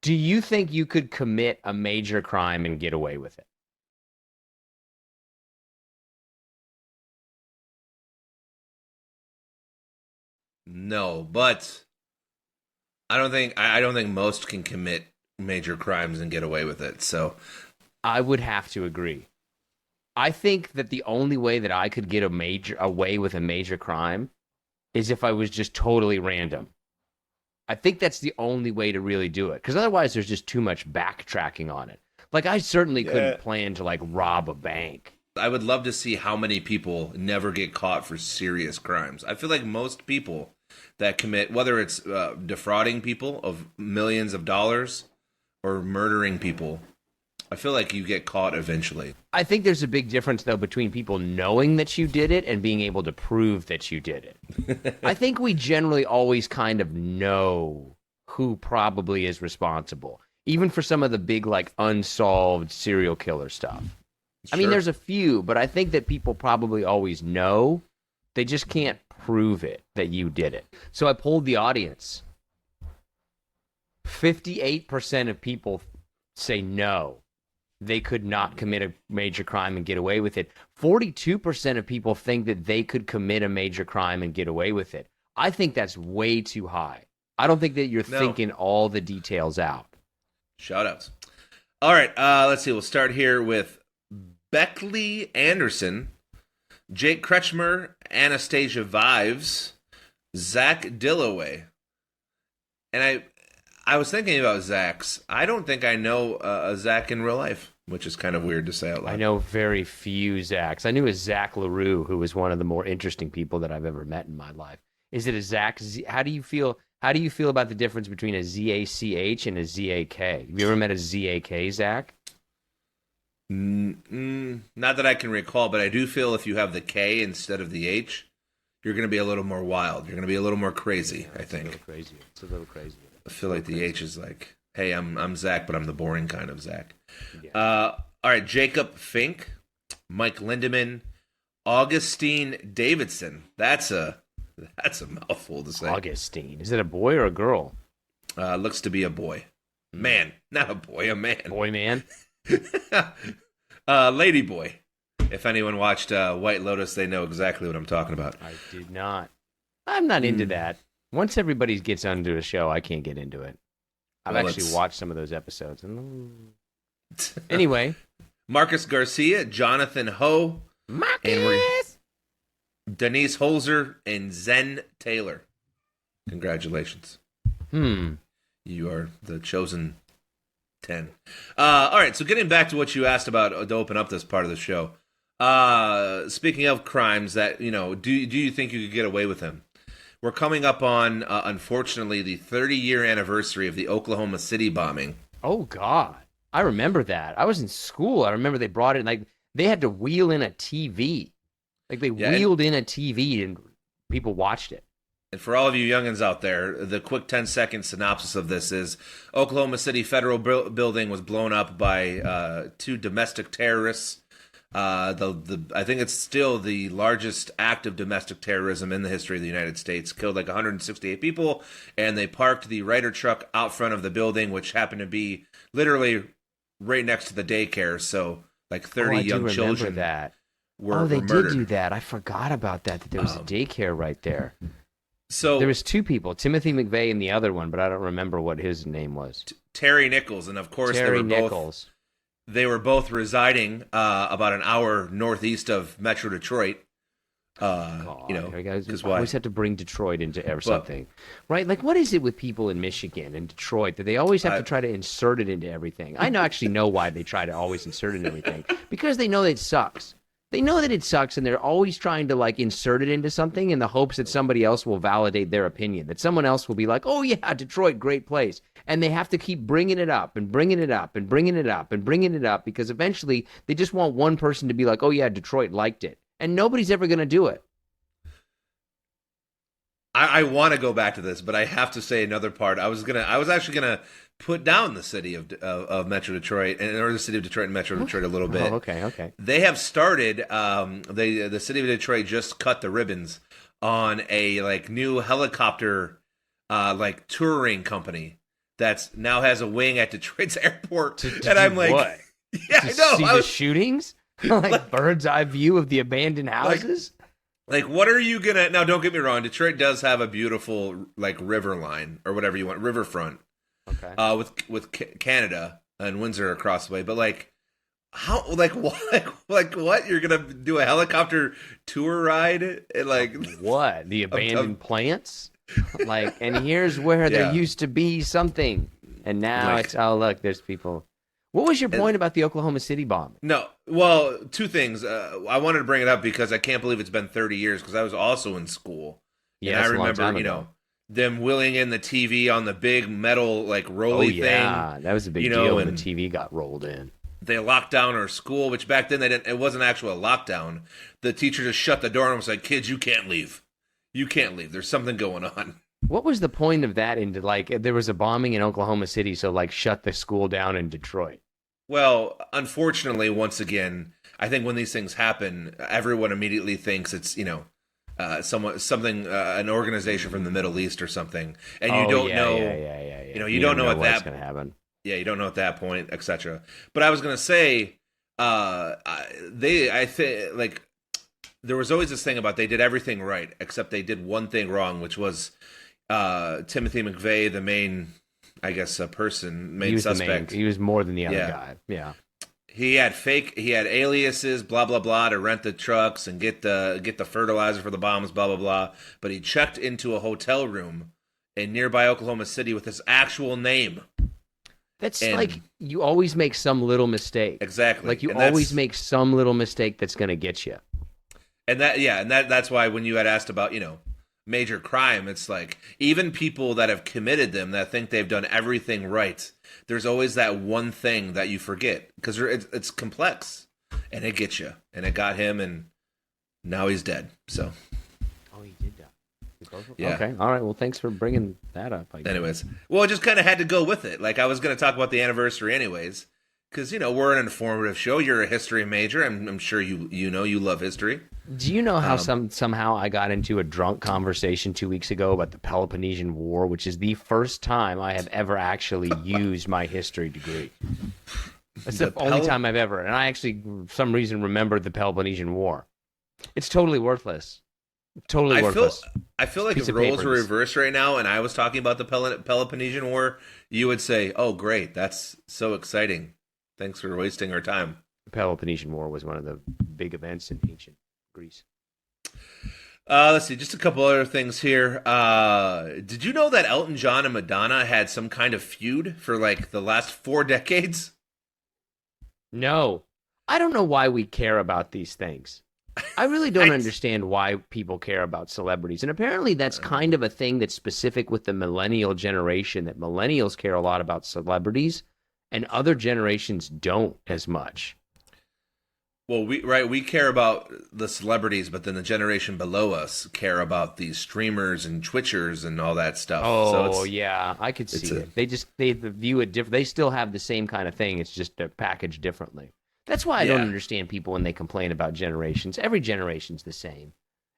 Do you think you could commit a major crime and get away with it? No, but I don't think most can commit major crimes and get away with it. So I would have to agree. I think that the only way that I could get a major away with a major crime is if I was just totally random. I think that's the only way to really do it because otherwise there's just too much backtracking on it. Like I certainly yeah, couldn't plan to like rob a bank. I would love to see how many people never get caught for serious crimes. I feel like most people that commit, whether it's defrauding people of millions of dollars or murdering people, I feel like you get caught eventually. I think there's a big difference though between people knowing that you did it and being able to prove that you did it. I think we generally always kind of know who probably is responsible, even for some of the big like unsolved serial killer stuff. I mean, Sure. there's a few, but I think that people probably always know. They just can't prove it that you did it. So I polled the audience. 58% of people say no, they could not commit a major crime and get away with it. 42% of people think that they could commit a major crime and get away with it. I think that's way too high. I don't think that you're No. thinking all the details out. Shoutouts. All right, let's see. We'll start here with Beckley Anderson, Jake Kretschmer, Anastasia Vives, Zach Dillaway. And I was thinking about Zach's. I don't think I know a Zach in real life, which is kind of weird to say out I loud. know very few Zachs. I knew a Zach LaRue, who was one of the more interesting people that I've ever met in my life. Is it a Zach? How do you feel? How do you feel about the difference between a ZACH and a ZAK? Have you ever met a ZAK, Zach? Not that I can recall, but I do feel if you have the K instead of the H, you're going to be a little more wild. You're going to be a little more crazy, I It's a little think. crazy. It's a little crazy. I feel like the H is like, hey, I'm Zach, but I'm the boring kind of Zach. Yeah. All right, Jacob Fink, Mike Lindemann, Augustine Davidson. That's a mouthful to say. Augustine. Is it a boy or a girl? Looks to be a boy. Man, not a boy, a man. Boy, man. Lady boy. If anyone watched White Lotus, they know exactly what I'm talking about. I did not. I'm not into that. Once everybody gets onto a show, I can't get into it. I've Well, actually it's- watched some of those episodes. Anyway, Marcus Garcia, Jonathan Ho, Marcus. Denise Holzer, and Zen Taylor. Congratulations. Hmm. You are the chosen 10. All right, so getting back to what you asked about to open up this part of the show. Speaking of crimes that, do you think you could get away with them? We're coming up on, unfortunately, the 30-year anniversary of the Oklahoma City bombing. Oh God, I remember that. I was in school. I remember they brought it. Like they had to wheel in a TV. Like they Yeah, wheeled in a TV and people watched it. And for all of you youngins out there, the quick 10-second synopsis of this is Oklahoma City Federal Building was blown up by two domestic terrorists. I think it's still the largest act of domestic terrorism in the history of the United States. Killed like 168 people, and they parked the Ryder truck out front of the building, which happened to be literally right next to the daycare. So like 30 I do young remember children that. were They murdered. did do that. I forgot about that. That there was a daycare right there. So There was two people, Timothy McVeigh and the other one, but I don't remember what his name was. Terry Nichols, and of course Terry they were both Nichols. They were both residing about an hour northeast of Metro Detroit. God, you guys because always why? have to bring Detroit into something, right? Like, what is it with people in Michigan and Detroit that they always have to try to insert it into everything? I actually know why they try to always insert it in everything because they know that it sucks. They know that it sucks, and they're always trying to like insert it into something in the hopes that somebody else will validate their opinion, that someone else will be like, "Oh yeah, Detroit, great place," and they have to keep bringing it up and bringing it up and bringing it up and bringing it up because eventually they just want one person to be like, "Oh yeah, Detroit liked it," and nobody's ever going to do it. I want to go back to this, but I have to say another part. I was actually gonna put down the city of Metro Detroit or the city of Detroit and Metro Detroit a little bit. Oh, okay. They have started. The city of Detroit just cut the ribbons on a like new helicopter like touring company that's now has a wing at Detroit's airport. To And I'm do like, what? yeah, To I know. see the shootings? Like bird's eye view of the abandoned houses? Like, what are you gonna? Now, don't get me wrong. Detroit does have a beautiful like river line or whatever you want, riverfront. Okay. With Canada and Windsor across the way, but like, how? Like what? Like what? You're gonna do a helicopter tour ride? And, like what? The abandoned plants? Like, and here's where there used to be something, and now it's look, there's people. What was your point about the Oklahoma City bombing? No, well, two things. I wanted to bring it up because I can't believe it's been 30 years because I was also in school. Yeah, and I remember, them wheeling in the TV on the big metal like rolly thing. Yeah, that was a big deal when the TV got rolled in. They locked down our school, which back then it wasn't actually a lockdown. The teacher just shut the door and was like, "Kids, you can't leave. You can't leave. There's something going on." What was the point of that? Into like, there was a bombing in Oklahoma City, so like shut the school down in Detroit. Well, unfortunately, once again, I think when these things happen, everyone immediately thinks it's something an organization from the Middle East or something, and you don't know. Yeah. You don't know at what's that going to happen. Yeah, you don't know at that point, etc. But I was going to say, I think like there was always this thing about they did everything right except they did one thing wrong, which was Timothy McVeigh, the main. I guess a person, main suspect. He was more than the other guy. Yeah. He had aliases, blah blah blah, to rent the trucks and get the fertilizer for the bombs, blah blah blah. But he checked into a hotel room in nearby Oklahoma City with his actual name. That's like you always make some little mistake. Exactly. Like you always make some little mistake that's going to get you. And that's why when you had asked about, major crime, it's like even people that have committed them that think they've done everything right, there's always that one thing that you forget because it's complex and it gets you, and it got him, and now he's dead. So he did die. Yeah. Okay, all right, well, thanks for bringing that up. Anyways, well, I just kind of had to go with it. Like I was going to talk about the anniversary anyways because we're an informative show. You're a history major. I'm sure you love history. Do you know how somehow I got into a drunk conversation 2 weeks ago about the Peloponnesian War, which is the first time I have ever actually used my history degree. That's the only time I've ever. And I actually, for some reason, remembered the Peloponnesian War. It's totally worthless. Totally worthless. I feel like if roles were reversed right now and I was talking about the Peloponnesian War, you would say, "Oh, great. That's so exciting. Thanks for wasting our time." The Peloponnesian War was one of the big events in ancient Greece. Let's see, just a couple other things here. Did you know that Elton John and Madonna had some kind of feud for like the last 4 decades? No. I don't know why we care about these things. I really don't understand why people care about celebrities. And apparently that's kind of a thing that's specific with the millennial generation, that millennials care a lot about celebrities and other generations don't as much. Well, we care about the celebrities, but then the generation below us care about these streamers and Twitchers and all that stuff. Oh, yeah, I could see it. They view it different. They still have the same kind of thing. It's just packaged differently. That's why I don't understand people when they complain about generations. Every generation's the same.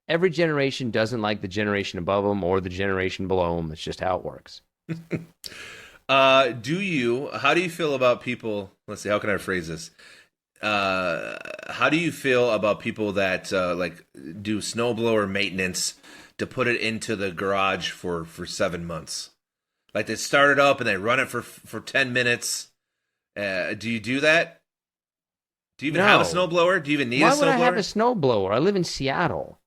Every generation doesn't like the generation above them or the generation below them. It's just how it works. How do you feel about people? Let's see, how can I phrase this? How do you feel about people that like do snowblower maintenance to put it into the garage for 7 months? Like they start it up and they run it for 10 minutes. Do you do that? Do you even have a snowblower? Do you even need a snowblower? Why would I have a snowblower? I live in Seattle.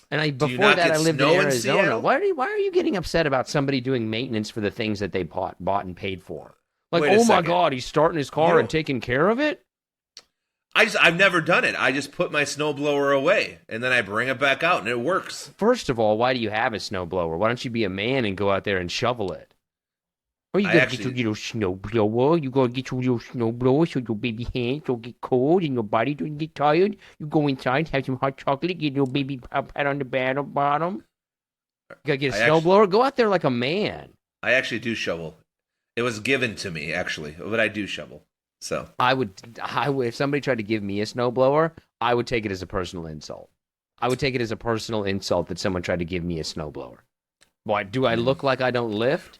And before that I lived in Arizona. Why are you getting upset about somebody doing maintenance for the things that they bought and paid for? Like, oh my God, he's starting his car and taking care of it? I've never done it. I just put my snowblower away and then I bring it back out and it works. First of all, why do you have a snowblower? Why don't you be a man and go out there and shovel it? Or you gotta get your little snowblower. You gotta get your little snowblower so your baby hands don't get cold and your body don't get tired. You go inside, have some hot chocolate, get your baby pat on the bottom. You gotta get a snowblower. Go out there like a man. I actually do shovel. It was given to me actually, but I do shovel. So I would, if somebody tried to give me a snowblower, I would take it as a personal insult. I would take it as a personal insult that someone tried to give me a snowblower. Why, do I look like I don't lift?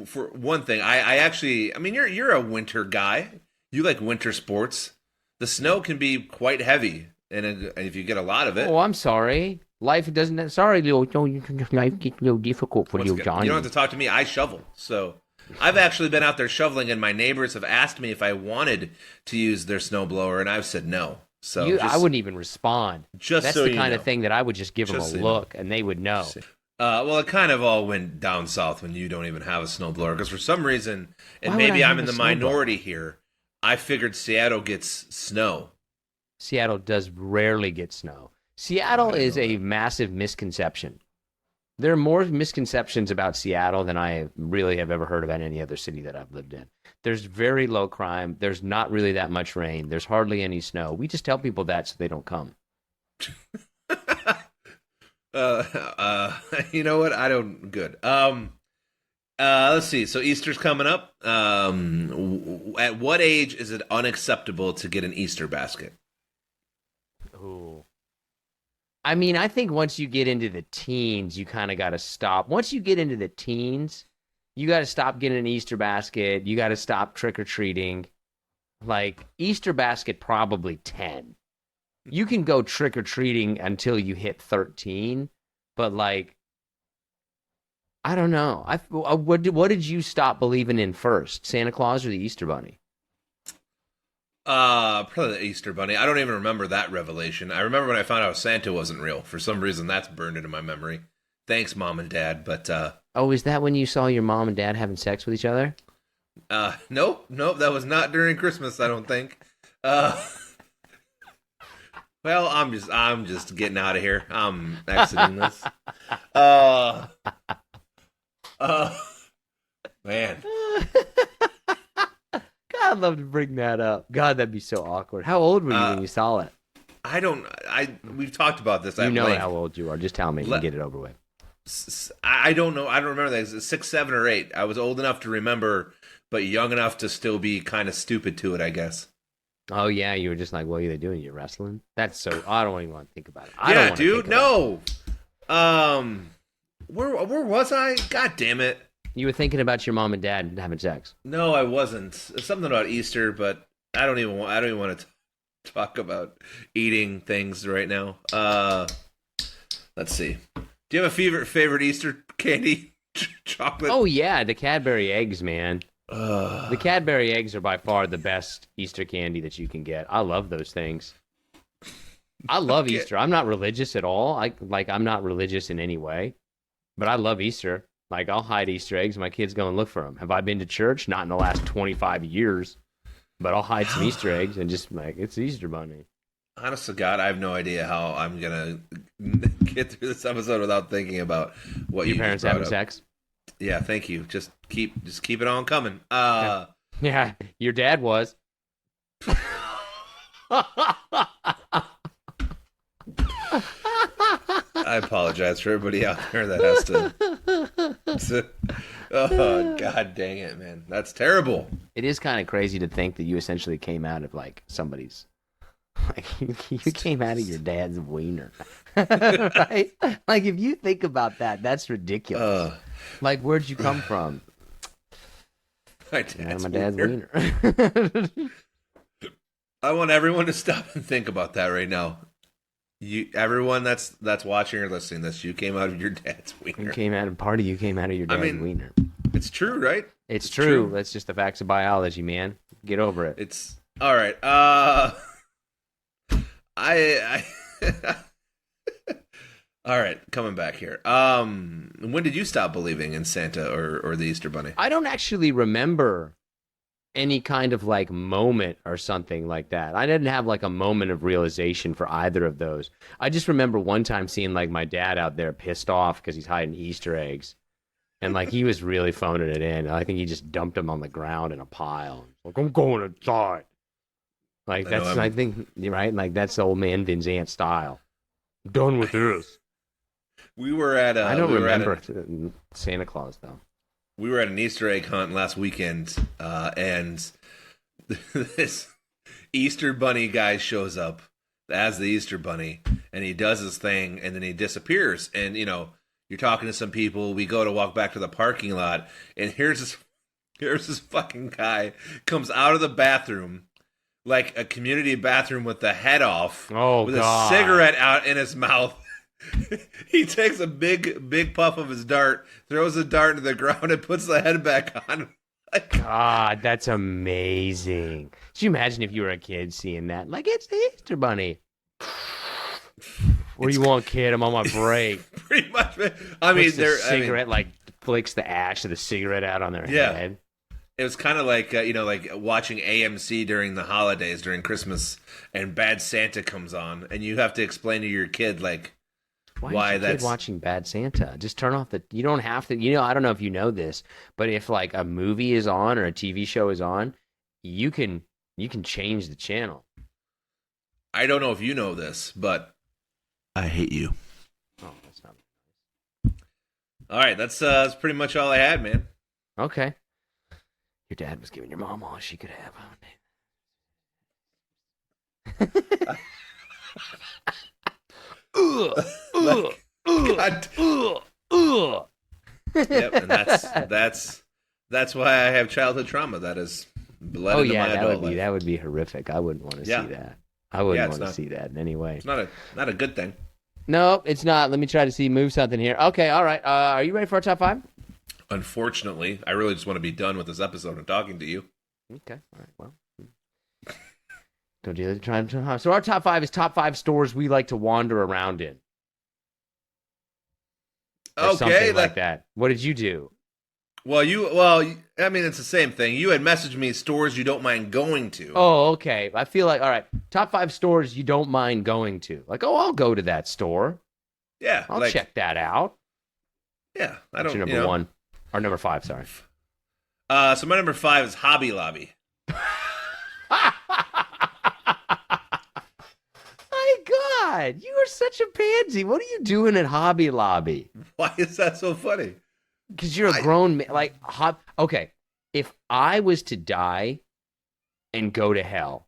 For one thing, I actually, I mean, you're a winter guy. You like winter sports. The snow can be quite heavy, and if you get a lot of it. Oh, I'm sorry. Life doesn't. Sorry, life gets real difficult for you, Johnny. You don't have to talk to me. I shovel, so I've actually been out there shoveling, and my neighbors have asked me if I wanted to use their snowblower, and I've said no. So I wouldn't even respond. That's so the kind of thing that I would just give them a look, and they would know. Well, it kind of all went down south when you don't even have a snowblower, because for some reason, and Why maybe would I I'm have in a the minority here, I figured Seattle gets snow. Seattle does rarely get snow. Seattle is a massive misconception. There are more misconceptions about Seattle than I really have ever heard about any other city that I've lived in. There's very low crime. There's not really that much rain. There's hardly any snow. We just tell people that so they don't come. You know what? I don't. Good. Let's see. So Easter's coming up. At what age is it unacceptable to get an Easter basket? Ooh. I mean, I think once you get into the teens, you kind of got to stop. Once you get into the teens, you got to stop getting an Easter basket. You got to stop trick-or-treating. Like, Easter basket, probably 10. You can go trick-or-treating until you hit 13. But, like, I don't know. What did you stop believing in first? Santa Claus or the Easter Bunny? Probably the Easter Bunny. I don't even remember that revelation. I remember when I found out Santa wasn't real. For some reason, that's burned into my memory. Thanks, Mom and Dad. But oh, is that when you saw your mom and dad having sex with each other? Nope. That was not during Christmas. I don't think. Well, I'm just getting out of here. I'm exiting this. Man. I'd love to bring that up. God, that'd be so awkward. How old were you when you saw it? We've talked about this. You know how old you are. Just tell me and get it over with. I don't know. I don't remember that. It was 6, 7, or 8. I was old enough to remember, but young enough to still be kind of stupid to it, I guess. Oh, yeah. You were just like, what are you doing? You're wrestling? That's so... I don't even want to think about it. Yeah, dude. No. Where was I? God damn it. You were thinking about your mom and dad having sex. No, I wasn't. Something about Easter, but I don't even want to talk about eating things right now. Let's see. Do you have a favorite Easter candy? Chocolate? Oh yeah, the Cadbury eggs, man. The Cadbury eggs are by far the best Easter candy that you can get. I love those things. I love Easter. I'm not religious at all. I'm not religious in any way, but I love Easter. Like, I'll hide Easter eggs, and my kids go and look for them. Have I been to church? Not in the last 25 years. But I'll hide some Easter eggs and just, like, it's Easter Bunny. Honest to God, I have no idea how I'm going to get through this episode without thinking about what your parents having sex? Yeah, thank you. Just keep it on coming. Yeah, your dad was. I apologize for everybody out there that has to. Oh, God dang it, man. That's terrible. It is kind of crazy to think that you essentially came out of, like, somebody's... Like, you came out of your dad's wiener. Right? Like, if you think about that, that's ridiculous. Like, where'd you come from? My dad's wiener. I want everyone to stop and think about that right now. Everyone that's watching or listening to this, you came out of your dad's wiener. You came out of your dad's wiener. It's true, right? It's true. That's just the facts of biology, man. Get over it. It's all right. I all right, coming back here. When did you stop believing in Santa or the Easter Bunny? I don't actually remember any kind of like moment or something like that. I didn't have like a moment of realization for either of those. I just remember one time seeing like my dad out there pissed off because he's hiding Easter eggs. And like he was really phoning it in. I think he just dumped them on the ground in a pile. Like, I'm going inside. Like I think you're right. Like that's the old man VinZant style. I'm done with this. We were at I don't remember Santa Claus though. We were at an Easter egg hunt last weekend, and this Easter Bunny guy shows up as the Easter Bunny, and he does his thing, and then he disappears. And, you know, You're talking to some people. We go to walk back to the parking lot, and here's this fucking guy comes out of the bathroom, like a community bathroom with the head off, with a cigarette out in his mouth. He takes a big puff of his dart, throws the dart to the ground, and puts the head back on. God, that's amazing. Could you imagine if you were a kid seeing that? Like, it's the Easter Bunny. What do you want, kid? I'm on my break. Pretty much. I mean, the cigarette like flicks the ash of the cigarette out on their head. It was kind of like like watching AMC during the holidays, during Christmas, and Bad Santa comes on, and you have to explain to your kid like why is your kid watching Bad Santa. Just turn off the. You don't have to. I don't know if you know this, but if like a movie is on or a TV show is on, you can change the channel. I don't know if you know this, but I hate you. Oh, that's not nice. All right, that's pretty much all I had, man. Okay. Your dad was giving your mom all she could have. Yep, and that's why I have childhood trauma. That is bled into my adult life. That would be horrific. I wouldn't want to see that. I wouldn't want to see that in any way. It's not a good thing. No, it's not. Let me try to move something here. Okay, all right. Are you ready for our top 5? Unfortunately, I really just want to be done with this episode and talking to you. Okay, all right. Well, don't do that. So our top 5 is top 5 stores we like to wander around in. Or something like that. What did you do? Well, I mean, it's the same thing. You had messaged me stores you don't mind going to. Oh, okay. I feel like, all right, top 5 stores you don't mind going to. Like, I'll go to that store. Yeah. I'll check that out. Yeah. What's your number 1? Or number 5, sorry. So my number 5 is Hobby Lobby. My God, you are such a pansy. What are you doing at Hobby Lobby? Why is that so funny? Because you're a grown man. Like, okay, if I was to die and go to hell,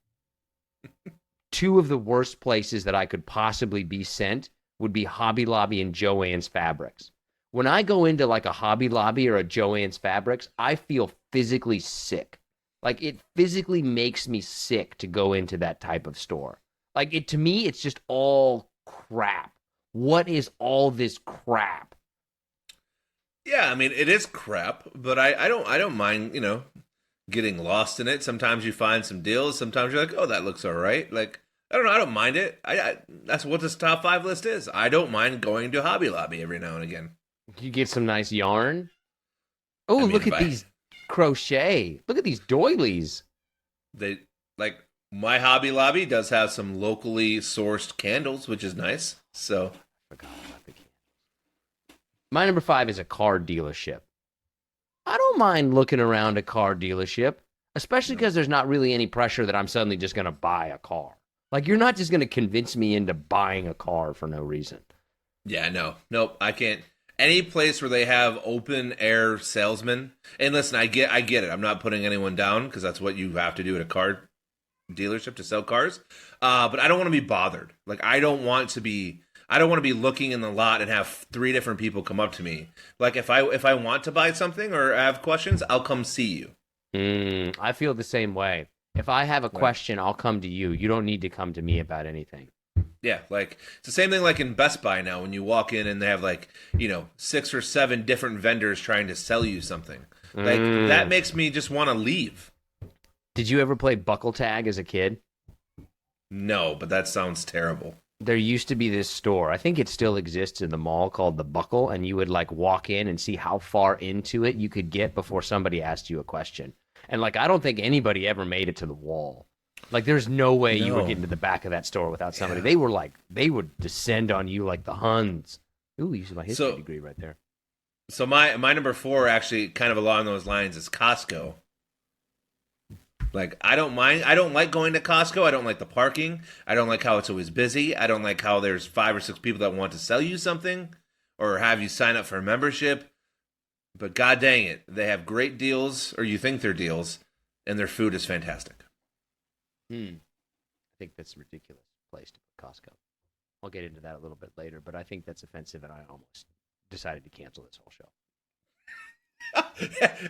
2 of the worst places that I could possibly be sent would be Hobby Lobby and Joann's Fabrics. When I go into like a Hobby Lobby or a Joann's Fabrics, I feel physically sick. Like, it physically makes me sick to go into that type of store. Like, to me, it's just all crap. What is all this crap? Yeah, I mean, it is crap, but I don't mind, getting lost in it. Sometimes you find some deals. Sometimes you're like, oh, that looks all right. Like, I don't know. I don't mind it. That's what this top 5 list is. I don't mind going to Hobby Lobby every now and again. You get some nice yarn. Oh, look at these crochet. Look at these doilies. My Hobby Lobby does have some locally sourced candles, which is nice. So, I forgot about the candles. My number 5 is a car dealership. I don't mind looking around a car dealership, especially because there's not really any pressure that I'm suddenly just going to buy a car. Like, you're not just going to convince me into buying a car for no reason. Yeah, nope, I can't. Any place where they have open air salesmen, and listen, I get it. I'm not putting anyone down because that's what you have to do at a car dealership to sell cars. But I don't want to be bothered. Like, I don't want to be looking in the lot and have 3 different people come up to me. Like, if I want to buy something or have questions, I'll come see you. I feel the same way. If I have a question, I'll come to you. You don't need to come to me about anything. Yeah, like, it's the same thing like in Best Buy now when you walk in and they have 6 or 7 different vendors trying to sell you something. Like, that makes me just want to leave. Did you ever play buckle tag as a kid? No, but that sounds terrible. There used to be this store. I think it still exists in the mall called The Buckle, and you would walk in and see how far into it you could get before somebody asked you a question. And I don't think anybody ever made it to the wall. Like, there's no way you would get into the back of that store without somebody. Yeah. They would descend on you like the Huns. Ooh, you see my history degree right there. So my number 4 actually kind of along those lines is Costco. Like, I don't like going to Costco. I don't like the parking. I don't like how it's always busy. I don't like how there's 5 or 6 people that want to sell you something or have you sign up for a membership. But god dang it, they have great deals, or you think they're deals, and their food is fantastic. I think that's a ridiculous place to put Costco. I'll get into that a little bit later, but I think that's offensive, and I almost decided to cancel this whole show.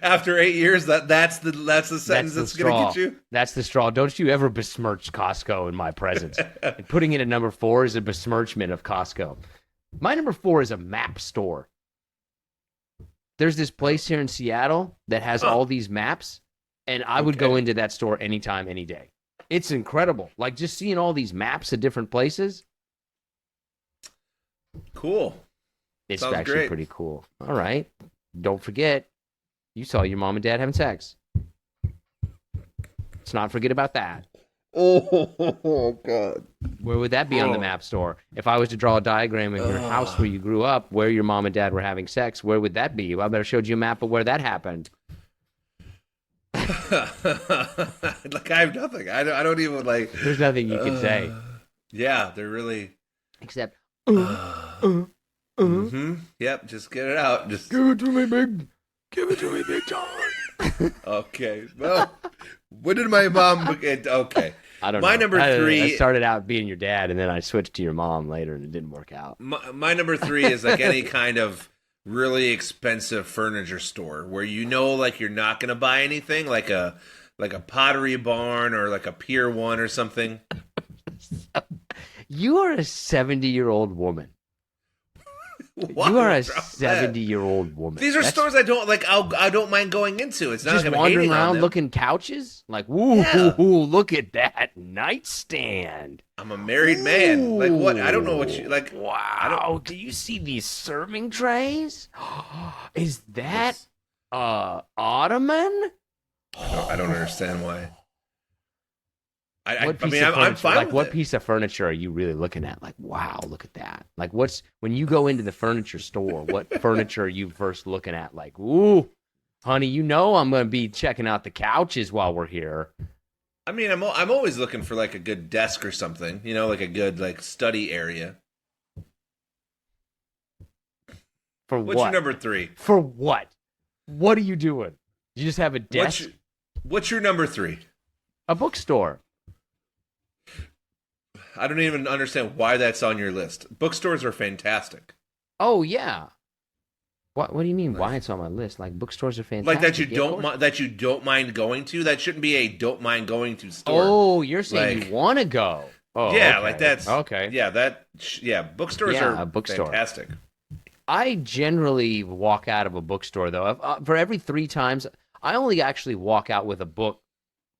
After 8 years, that's the sentence that's going to get you. That's the straw. Don't you ever besmirch Costco in my presence. And putting it at number 4 is a besmirchment of Costco. My number 4 is a map store. There's this place here in Seattle that has all these maps, and I would go into that store anytime, any day. It's incredible. Like, just seeing all these maps of different places. Cool. It's Sounds actually great. pretty cool. All right. Don't forget, you saw your mom and dad having sex. Let's not forget about that. Oh, God. Where would that be on the map store? If I was to draw a diagram of your house where you grew up, where your mom and dad were having sex, where would that be? Well, I better showed you a map of where that happened. Like, I have nothing. I don't even, like... There's nothing you can say. Yeah, they're really... Except... Yep, just get it out. Just Give it to me, big John. Okay. Well, when did my mom... Okay. I don't know. My number 3... I started out being your dad, and then I switched to your mom later, and it didn't work out. My number 3 is like any kind of really expensive furniture store where like you're not going to buy anything, like a Pottery Barn or like a Pier 1 or something. You are a 70-year-old woman. What? You are a 70-year-old woman. These are stores I don't like. I don't mind going into. It's not just like I'm wandering hating on around them. looking couches. Like, ooh, look at that nightstand. I'm a married man. Like what? I don't know what you like. Wow! Do you see these serving trays? Is that ottoman? I don't understand why. I'm fine. Like, what piece of furniture are you really looking at? Like, wow, look at that. Like, when you go into the furniture store, what furniture are you first looking at? Like, ooh, honey, I'm going to be checking out the couches while we're here. I mean, I'm always looking for like a good desk or something, like a good like study area. For What's what? your number 3? For what? What are you doing? You just have a desk? What's your number 3? A bookstore. I don't even understand why that's on your list. Bookstores are fantastic. Oh yeah. What do you mean? Why it's on my list? Like, bookstores are fantastic. Like that you don't mind going to. That shouldn't be a don't mind going to store. Oh, you're saying you want to go. Oh, yeah, okay. like that's okay. Yeah, bookstores are a bookstore. Fantastic. I generally walk out of a bookstore though. For every 3 times, I only actually walk out with a book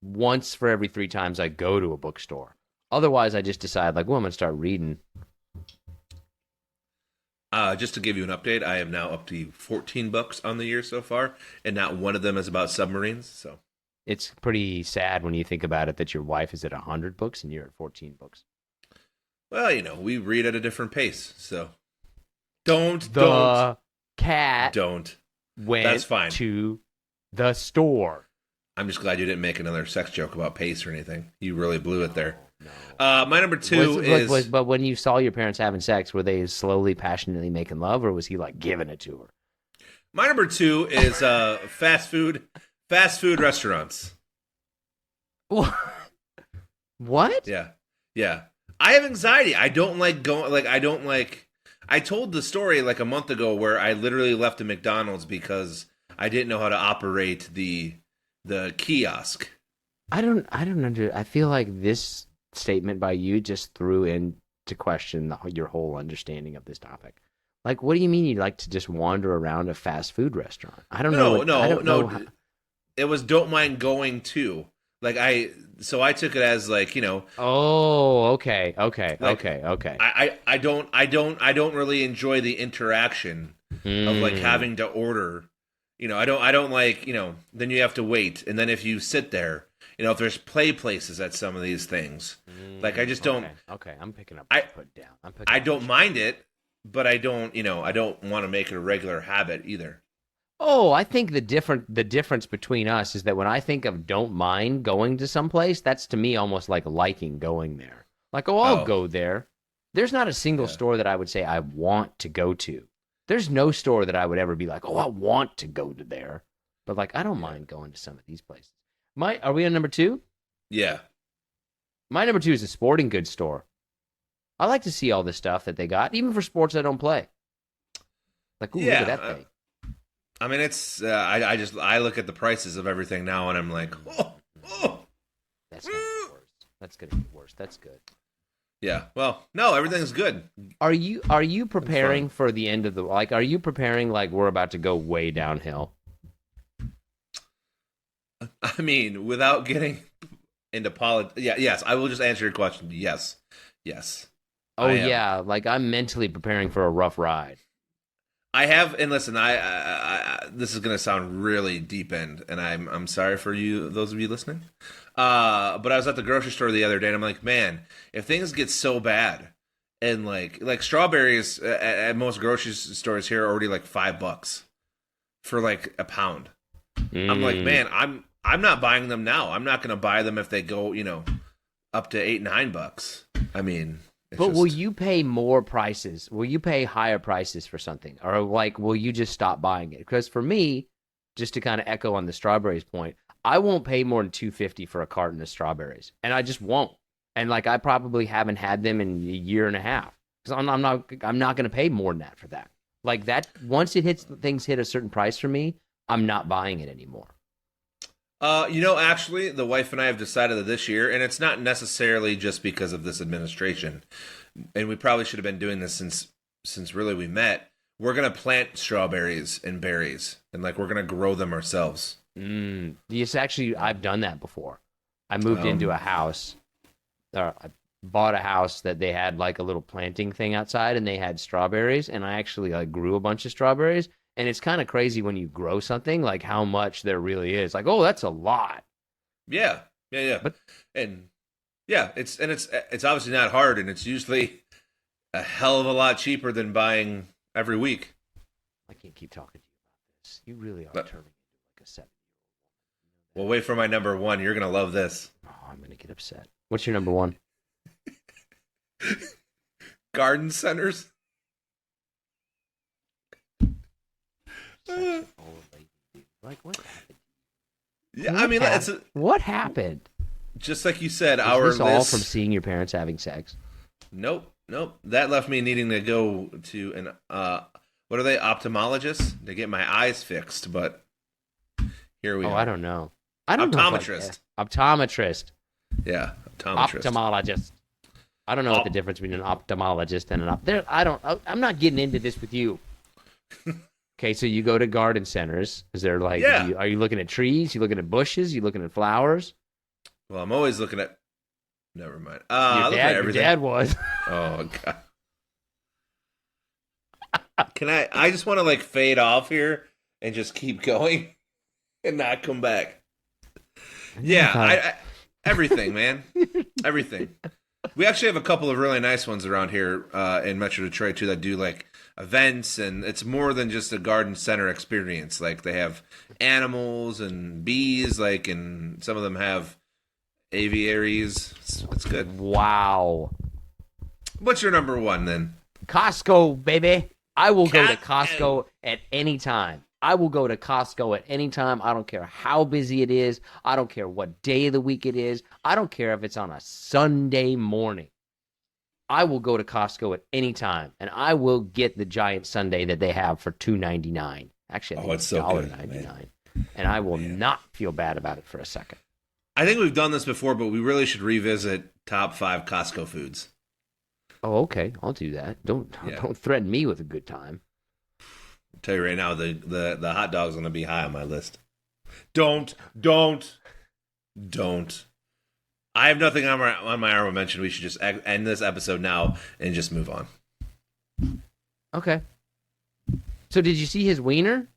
once for every 3 times I go to a bookstore. Otherwise, I just decide, like, well, I'm going to start reading. Just to give you an update, I am now up to 14 books on the year so far, and not one of them is about submarines. So it's pretty sad when you think about it that your wife is at 100 books and you're at 14 books. Well, we read at a different pace, so cat don't. Went That's fine. To the store. I'm just glad you didn't make another sex joke about pace or anything. You really blew it there. No. My number 2 is... But when you saw your parents having sex, were they slowly, passionately making love, or was he, like, giving it to her? My number 2 is fast food restaurants. What? Yeah. I have anxiety. I don't like going... Like, I don't like... I told the story, like, a month ago where I literally left a McDonald's because I didn't know how to operate the kiosk. I feel like this statement by you just threw into question your whole understanding of this topic. Like, what do you mean you like to just wander around a fast food restaurant? I don't know. No. It was don't mind going to. Like, so I took it as like, Oh, okay. Like, okay. I don't really enjoy the interaction of like having to order. I don't like, then you have to wait. And then if you sit there, if there's play places at some of these things, like I just don't. Okay, I'm picking up what you put down. I don't mind it, but I don't, I don't want to make it a regular habit either. Oh, I think the difference between us is that when I think of don't mind going to some place, that's to me almost like liking going there. Like, I'll go there. There's not a single store that I would say I want to go to. There's no store that I would ever be like, I want to go to there. But, like, I don't mind going to some of these places. Are we on number 2? Yeah. My number 2 is a sporting goods store. I like to see all the stuff that they got, even for sports I don't play. Like, ooh, look at that thing. I mean, it's I look at the prices of everything now, and I'm like, That's gonna be worse. That's gonna be worse. That's good. Yeah. Well, no, everything's good. Are you preparing for the end of the Are you preparing like we're about to go way downhill? I mean, without getting into politics. Yeah. Yes. I will just answer your question. Yes. Yes. Oh yeah. Like I'm mentally preparing for a rough ride. I have, and listen, I this is gonna sound really deep end, and I'm sorry for you, those of you listening. But I was at the grocery store the other day, and I'm like, man, if things get so bad, and like strawberries at most grocery stores here are already like $5 for like a pound. I'm like, man, I'm not buying them now. I'm not gonna buy them if they go, up to $8-9. I mean. But will you pay more prices? Will you pay higher prices for something? Or like, will you just stop buying it? Because for me, just to kind of echo on the strawberries point, I won't pay more than $2.50 for a carton of strawberries. And I just won't. And like, I probably haven't had them in a year and a half. Because I'm not going to pay more than that for that. Like that, once things hit a certain price for me, I'm not buying it anymore. Actually, the wife and I have decided that this year, and it's not necessarily just because of this administration, and we probably should have been doing this since really we met. We're gonna plant strawberries and berries, and like we're gonna grow them ourselves. Yes, actually, I've done that before. I moved into a house. I bought a house that they had like a little planting thing outside, and they had strawberries, and I actually like grew a bunch of strawberries. And it's kind of crazy when you grow something, like how much there really is. Like, oh, that's a lot. Yeah. But, it's obviously not hard, and it's usually a hell of a lot cheaper than buying every week. I can't keep talking to you about this. You really are turning into like a 7-year-old woman. Well, wait for my number one. You're gonna love this. Oh, I'm gonna get upset. What's your number one? Garden centers. Like what happened? Yeah, I mean, what happened? Just like you said, Is our this list. All from seeing your parents having sex? Nope. That left me needing to go to an what are they, ophthalmologists, to get my eyes fixed. But here we are. I don't know. Optometrist. Optometrist. Yeah, optometrist. Ophthalmologist. I don't know what the difference between an ophthalmologist and I'm not getting into this with you. Okay, so you go to garden centers. Is there like, are you looking at trees? You looking at bushes? You looking at flowers? Well, I'm always looking at. Never mind. Your dad was. Oh God. Can I just want to like fade off here and just keep going and not come back. Yeah, I everything, man, everything. We actually have a couple of really nice ones around here in Metro Detroit too that do like events, and it's more than just a garden center experience. Like they have animals and bees, like, and some of them have aviaries. It's good. Wow. What's your number one then? Costco, baby. I will go to Costco at any time. I will go to Costco at any time. I don't care how busy it is. I don't care what day of the week it is. I don't care if it's on a Sunday morning. I will go to Costco at any time, and I will get the giant sundae that they have for $2.99. Actually, I think it's $1.99, and I will not feel bad about it for a second. I think we've done this before, but we really should revisit top 5 Costco foods. Oh, okay, I'll do that. Don't threaten me with a good time. I'll tell you right now, the hot dog's going to be high on my list. Don't. I have nothing on my honorable mention. We should just end this episode now and just move on. Okay. So did you see his wiener?